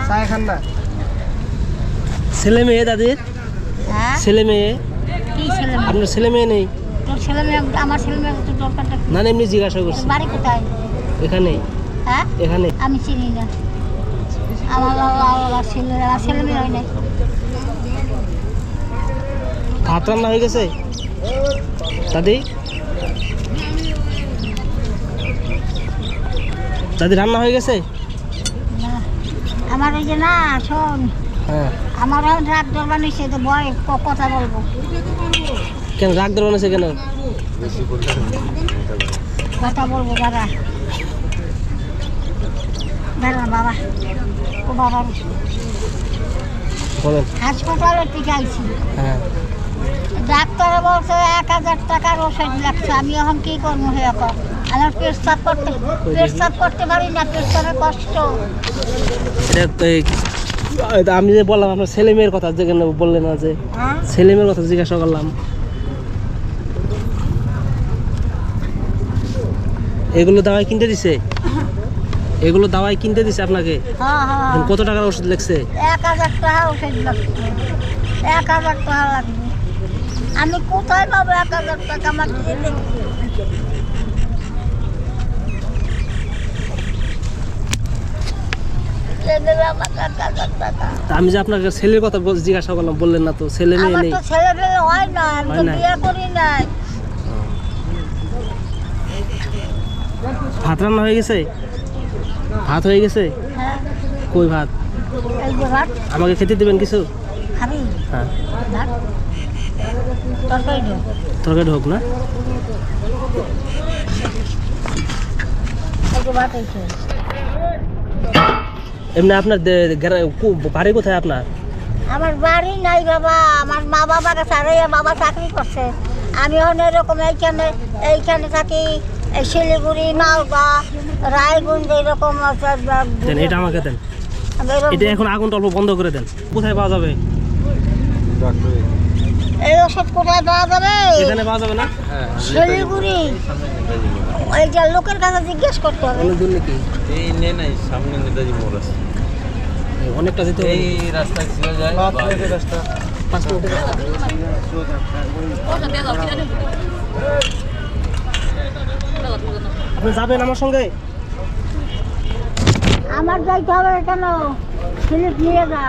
চায় খান না? ছেলে মেয়ে দাদির? ছেলে মেয়ে? আপনার ছেলে মেয়ে নেই? আমার ছেলে মেয়ে তো দরকারটা না এমনি জিজ্ঞাসা করছি। বাড়ি কোথায়? এখানে। হ্যাঁ এখানে। আমি চিনি না, আমার ছেলে মেয়ে হয় নাই। ভাত রান্না হয়ে গেছে দাদি? দাদি রান্না হয়ে গেছে? না আমার ওই যে না শোন, হ্যাঁ। আমার এখন রাগ দরবার নিচ্ছে তো ভয় কথা বলবো। কেন রাগ ধরে বানাইছে কেন? কথা বলবো দাদা, দাঁড়া বাবা, ও বাবা বলেন। হাসপাতালে থেকে আইছি, হ্যাঁ। ডাক্তারে বলছে 1000 টাকার ওষুধ লাগছে। আমি এখন কি করবো? হে এখন আমার পেশাব করতে পারি না, পেশাবের কষ্ট। আমি যে বললাম আপনার ছেলে মেয়ের কথা, যেখানে বললেন না যে ছেলে মেয়ের কথা জিজ্ঞাসা করলাম। এগুলো দাওয়াই কিনতে দিছে? এগুলো দাওয়াই কিনতে দিছে আপনাকে? হ্যাঁ। কত টাকার ওষুধ লাগছে? 1000 টাকা ওষুধ লাগছে, 1000 টাকা লাগবে। আমি কোথায় পাবো 1000 টাকা? আমার দিয়ে দেখি। আমি যে আপনাকে ছেলের কথা জিজ্ঞাসা করলাম, বললেন না তো ছেলে মেয়ে নেই। ছেলে মেয়ে হয় না, আমি তো বিয়ে করি নাই। ভাত রান্না হয়ে গেছে? ভাত হয়ে গেছে? হ্যাঁ। কই ভাত? এই যে ভাত। আমাকে খেতে দেবেন কিছু? খাবি? হ্যাঁ। ভাত তরকারি দাও। তরকারি হোক না? এই যে ভাত হয়েছে। এমনি আপনার বাড়ি কোথায় আপনার? আমার বাড়ি নাই বাবা, আমার মা বাবাকে ছাড়াইয়া বাবা চাকরি করছে। আমি এখন এরকম এইখানে থাকি, এই শিলিগুড়ি, মালদা, রায়গঞ্জ, এইরকম। দেন এটা আমাকে দেন। এটা এখন আগুনটা অল্প বন্ধ করে দেন। কোথায় পাওয়া যাবে এই ওষুধ? কোথায় পাওয়া যাবে? এখানে পাওয়া যাবে না? শিলিগুড়ি, এই যে লোকের কাছে জিজ্ঞেস করতে হবে। অনেক দূর নাকি? এই নেই সামনে নেতাজি মোড় আছে, অনেকটা যেতে এই রাস্তায় ছিল যায় 5 মিনিটের রাস্তা। 5 মিনিটের রাস্তা। আপনি যাবেন আমার সঙ্গে? আমার যাইতে হবে কেন? স্লিপ নিয়ে যা।